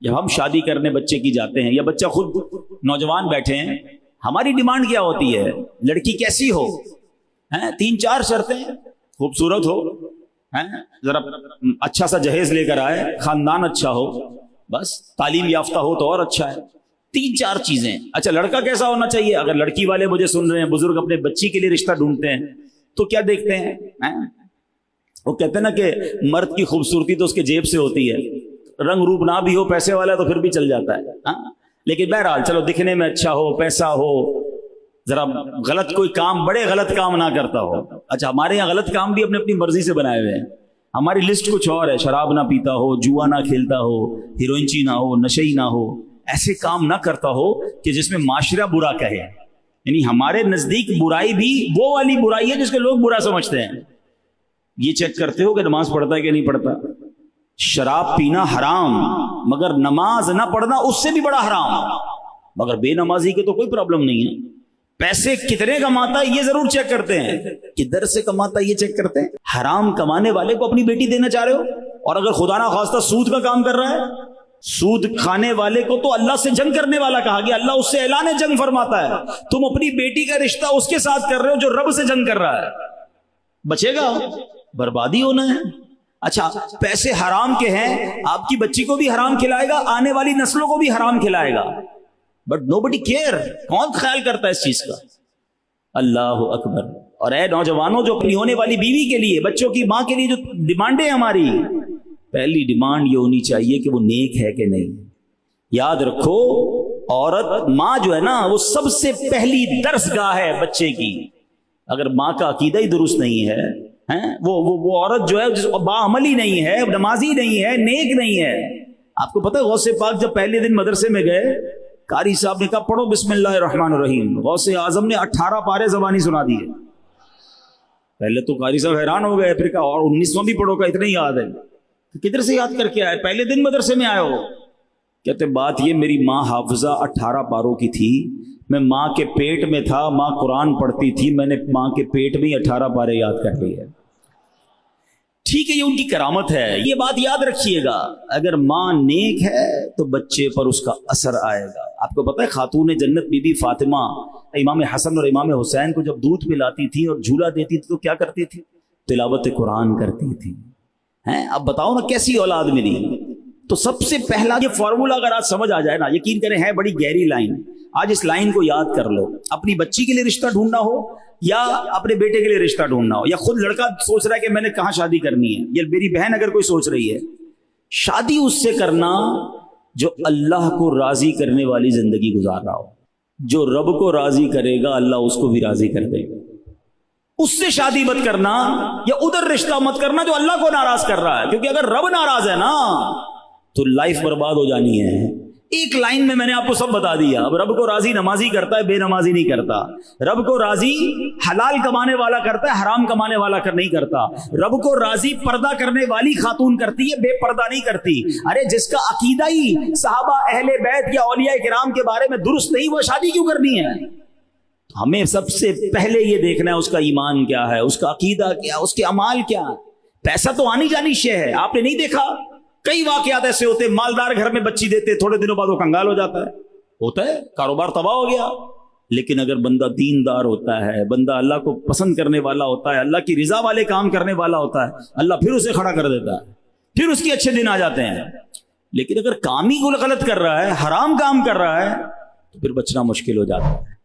جب ہم شادی کرنے بچے کی جاتے ہیں یا بچہ خود نوجوان بیٹھے ہیں، ہماری ڈیمانڈ کیا ہوتی ہے؟ لڑکی کیسی ہو؟ 3-4 شرطیں، خوبصورت ہو، ذرا اچھا سا جہیز لے کر آئے، خاندان اچھا ہو، بس تعلیم یافتہ ہو تو اور اچھا ہے، 3-4 چیزیں۔ اچھا لڑکا کیسا ہونا چاہیے؟ اگر لڑکی والے مجھے سن رہے ہیں، بزرگ اپنے بچی کے لیے رشتہ ڈھونڈتے ہیں تو کیا دیکھتے ہیں؟ وہ کہتے ہیں نا کہ مرد کی خوبصورتی تو اس کے جیب سے ہوتی ہے، رنگ روپ نہ بھی ہو، پیسے والا تو پھر بھی چل جاتا ہے، لیکن بہرحال چلو دکھنے میں اچھا ہو، پیسہ ہو، ذرا غلط کوئی کام، بڑے غلط کام نہ کرتا ہو۔ اچھا ہمارے یہاں غلط کام بھی اپنی مرضی سے بنائے ہوئے ہیں، ہماری لسٹ کچھ اور ہے، شراب نہ پیتا ہو، جوا نہ کھیلتا ہو، ہیروئنچی نہ ہو، نشئی نہ ہو، ایسے کام نہ کرتا ہو کہ جس میں معاشرہ برا کہے۔ یعنی ہمارے نزدیک برائی بھی وہ والی برائی ہے جس کو لوگ برا سمجھتے ہیں۔ یہ چیک کرتے ہو کہ نماز پڑھتا ہے کہ نہیں پڑھتا؟ شراب پینا حرام، مگر نماز نہ پڑھنا اس سے بھی بڑا حرام، مگر بے نمازی کے تو کوئی پرابلم نہیں ہے۔ پیسے کتنے کماتا ہے یہ ضرور چیک کرتے ہیں، کدھر سے کماتا ہے یہ چیک کرتے ہیں۔ حرام کمانے والے کو اپنی بیٹی دینا چاہ رہے ہو، اور اگر خدا نہ خواستہ سود کا کام کر رہا ہے، سود کھانے والے کو تو اللہ سے جنگ کرنے والا کہا گیا، اللہ اس سے اعلان جنگ فرماتا ہے۔ تم اپنی بیٹی کا رشتہ اس کے ساتھ کر رہے ہو جو رب سے جنگ کر رہا ہے، بچے گا، بربادی ہونا ہے۔ اچھا پیسے حرام کے ہیں، آپ کی بچی کو بھی حرام کھلائے گا، آنے والی نسلوں کو بھی حرام کھلائے گا، بٹ nobody care، کون خیال کرتا ہے اس چیز کا؟ اللہ اکبر۔ اور اے نوجوانوں جو اپنی ہونے والی بیوی کے لیے، بچوں کی ماں کے لیے جو ڈیمانڈیں ہماری، پہلی ڈیمانڈ یہ ہونی چاہیے کہ وہ نیک ہے کہ نہیں۔ یاد رکھو عورت، ماں جو ہے نا وہ سب سے پہلی درس گاہ ہے بچے کی۔ اگر ماں کا عقیدہ ہی درست نہیں ہے، وہ عورت جو ہے باعمل ہی نہیں ہے، نمازی نہیں ہے، نیک نہیں ہے۔ آپ کو پتہ ہے غوث پاک جب پہلے دن مدرسے میں گئے، قاری صاحب نے کہا پڑھو بسم اللہ الرحمن الرحیم، غوث اعظم نے 18 پارے زبانی سنا دیے۔ پہلے تو قاری صاحب حیران ہو گئے، پھر کہا اور 19واں بھی پڑھو، کا اتنا ہی یاد ہے؟ کدھر سے یاد کر کے آئے؟ پہلے دن مدرسے میں آئے ہو؟ کہتے بات یہ میری ماں حافظہ 18 پاروں کی تھی، میں ماں کے پیٹ میں تھا، ماں قرآن پڑھتی تھی، میں نے ماں کے پیٹ میں 18 پارے یاد کر لی ہے۔ ٹھیک ہے یہ ان کی کرامت ہے، یہ بات یاد رکھیے گا، اگر ماں نیک ہے تو بچے پر اس کا اثر آئے گا۔ آپ کو پتہ ہے خاتون جنت بی بی فاطمہ امام حسن اور امام حسین کو جب دودھ پلاتی تھی اور جھولا دیتی تھی تو کیا کرتی تھی؟ تلاوت قرآن کرتی تھی۔ اب بتاؤ نا کیسی اولاد ملی؟ تو سب سے پہلا یہ فارمولا اگر آج سمجھ آ جائے نا، یقین کریں ہے بڑی گہری لائن، آج اس لائن کو یاد کر لو۔ اپنی بچی کے لیے رشتہ ڈھونڈنا ہو یا اپنے بیٹے کے لیے رشتہ ڈھونڈنا ہو، یا خود لڑکا سوچ رہا ہے کہ میں نے کہاں شادی کرنی ہے، یا میری بہن اگر کوئی سوچ رہی ہے، شادی اس سے کرنا جو اللہ کو راضی کرنے والی زندگی گزار رہا ہو۔ جو رب کو راضی کرے گا اللہ اس کو بھی راضی کر دے گا۔ اس سے شادی مت کرنا، یا ادھر رشتہ مت کرنا جو اللہ کو ناراض کر رہا ہے، کیونکہ اگر رب ناراض ہے نا تو لائف برباد ہو جانی ہے۔ ایک لائن میں نے آپ کو سب بتا دیا۔ اب رب کو راضی نمازی کرتا ہے، بے نمازی نہیں کرتا۔ رب کو راضی حلال کمانے والا کرتا ہے، حرام کمانے والا نہیں کرتا۔ رب کو راضی پردہ کرنے والی خاتون کرتی ہے، بے پردہ نہیں کرتی۔ ارے جس کا عقیدہ ہی صحابہ اہل بیت یا اولیاء کرام کے بارے میں درست نہیں، وہ شادی کیوں کرنی ہے؟ ہمیں سب سے پہلے یہ دیکھنا ہے اس کا ایمان کیا ہے، اس کا عقیدہ کیا، اس کے اعمال کیا۔ پیسہ تو آنی جانی شے ہے، آپ نے نہیں دیکھا کئی واقعات ایسے ہوتے، مالدار گھر میں بچی دیتے، تھوڑے دنوں بعد وہ کنگال ہو جاتا ہے، ہوتا ہے، کاروبار تباہ ہو گیا۔ لیکن اگر بندہ دیندار ہوتا ہے، بندہ اللہ کو پسند کرنے والا ہوتا ہے، اللہ کی رضا والے کام کرنے والا ہوتا ہے، اللہ پھر اسے کھڑا کر دیتا ہے، پھر اس کے اچھے دن آ جاتے ہیں۔ لیکن اگر کام ہی غلط کر رہا ہے، حرام کام کر رہا ہے، تو پھر بچنا مشکل ہو جاتا ہے۔